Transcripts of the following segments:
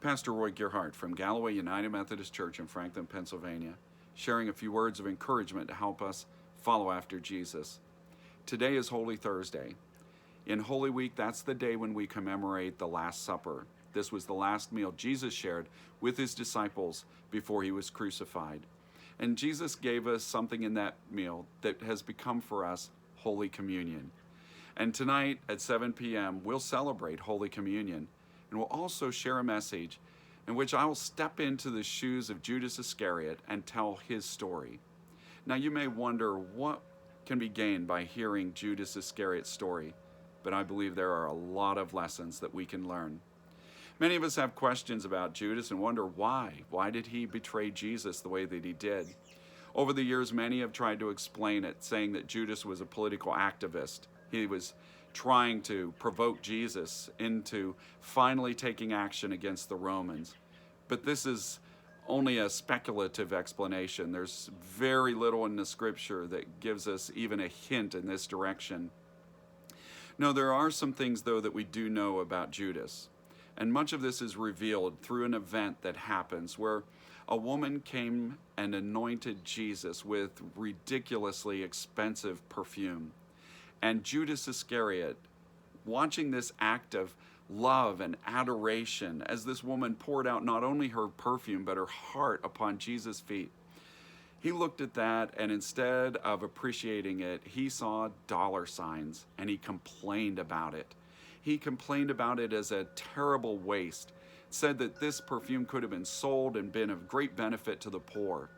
Pastor Roy Gerhardt from Galloway United Methodist Church in Franklin, Pennsylvania, sharing a few words of encouragement to help us follow after Jesus. Today is Holy Thursday. In Holy Week, that's the day when we commemorate the Last Supper. This was the last meal Jesus shared with his disciples before he was crucified. And Jesus gave us something in that meal that has become for us Holy Communion. And tonight at 7 p.m., we'll celebrate Holy Communion. And we'll also share a message in which I will step into the shoes of Judas Iscariot and tell his story. Now, you may wonder what can be gained by hearing Judas Iscariot's story, but I believe there are a lot of lessons that we can learn. Many of us have questions about Judas and wonder why. Why did he betray Jesus the way that he did? Over the years, many have tried to explain it, saying that Judas was a political activist. He was trying to provoke Jesus into finally taking action against the Romans. But this is only a speculative explanation. There's very little in the scripture that gives us even a hint in this direction. No, there are some things, though, that we do know about Judas. And much of this is revealed through an event that happens where a woman came and anointed Jesus with ridiculously expensive perfume. And Judas Iscariot, watching this act of love and adoration as this woman poured out not only her perfume but her heart upon Jesus' feet, he looked at that, and instead of appreciating it, he saw dollar signs and he complained about it. He complained about it as a terrible waste, said that this perfume could have been sold and been of great benefit to the poor.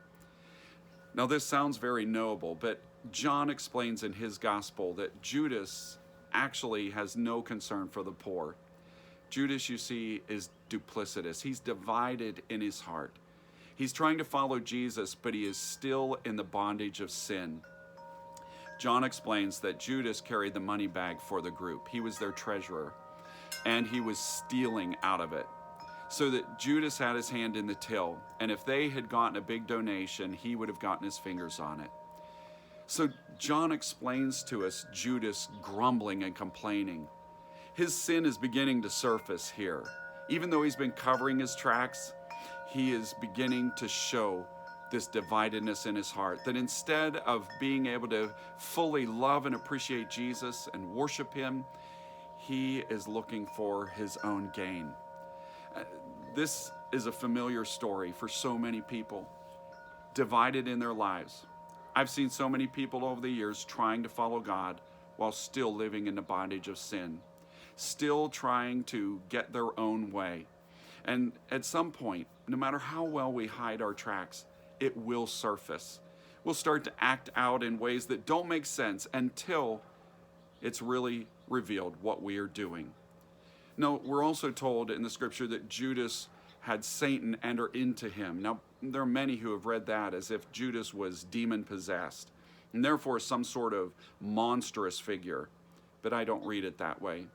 Now, this sounds very noble, but John explains in his gospel that Judas actually has no concern for the poor. Judas, you see, is duplicitous. He's divided in his heart. He's trying to follow Jesus, but he is still in the bondage of sin. John explains that Judas carried the money bag for the group. He was their treasurer, and he was stealing out of it. So that Judas had his hand in the till, and if they had gotten a big donation, he would have gotten his fingers on it. So John explains to us Judas grumbling and complaining. His sin is beginning to surface here. Even though he's been covering his tracks, he is beginning to show this dividedness in his heart, that instead of being able to fully love and appreciate Jesus and worship him, he is looking for his own gain. This is a familiar story for so many people, divided in their lives. I've seen so many people over the years trying to follow God while still living in the bondage of sin, still trying to get their own way. And at some point, no matter how well we hide our tracks, it will surface. We'll start to act out in ways that don't make sense until it's really revealed what we are doing. No, we're also told in the scripture that Judas had Satan enter into him. Now, there are many who have read that as if Judas was demon-possessed, and therefore some sort of monstrous figure. But I don't read it that way.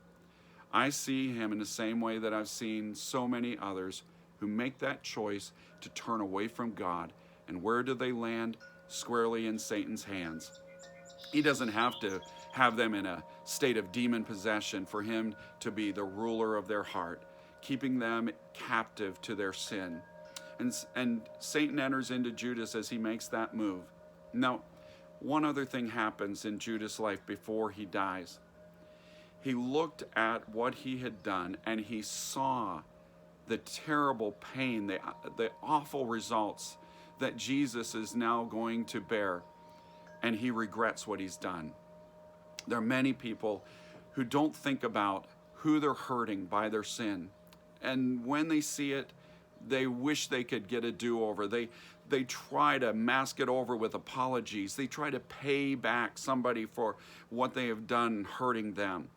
I see him in the same way that I've seen so many others who make that choice to turn away from God. And where do they land? Squarely in Satan's hands. He doesn't have to have them in a state of demon possession for him to be the ruler of their heart, keeping them captive to their sin. And Satan enters into Judas as he makes that move. Now, one other thing happens in Judas' life before he dies. He looked at what he had done, and he saw the terrible pain, the awful results that Jesus is now going to bear, and he regrets what he's done. There are many people who don't think about who they're hurting by their sin, and when they see it, they wish they could get a do-over. They try to mask it over with apologies. They try to pay back somebody for what they have done hurting them.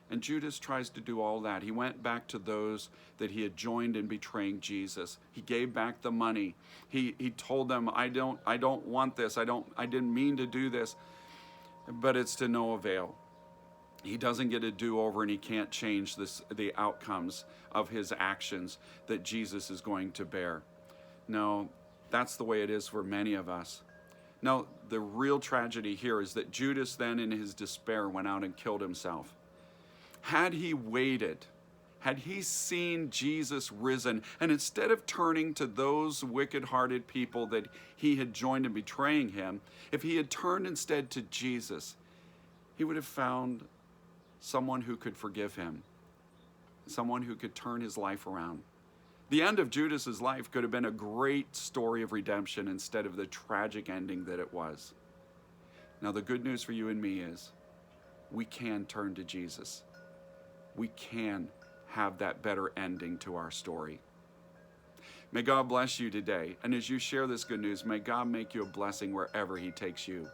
And Judas tries to do all that. He went back to those that he had joined in betraying Jesus. He gave back the money. He told them, I don't want this. I didn't mean to do this. But it's to no avail. He doesn't get a do-over, and he can't change the outcomes of his actions that Jesus is going to bear. No, that's the way it is for many of us. Now, the real tragedy here is that Judas then in his despair went out and killed himself. Had he waited had he seen Jesus risen, and instead of turning to those wicked-hearted people that he had joined in betraying him, if he had turned instead to Jesus, he would have found someone who could forgive him, someone who could turn his life around. The end of Judas's life could have been a great story of redemption instead of the tragic ending that it was. Now, the good news for you and me is we can turn to Jesus. We can have that better ending to our story. May God bless you today. And as you share this good news, may God make you a blessing wherever he takes you.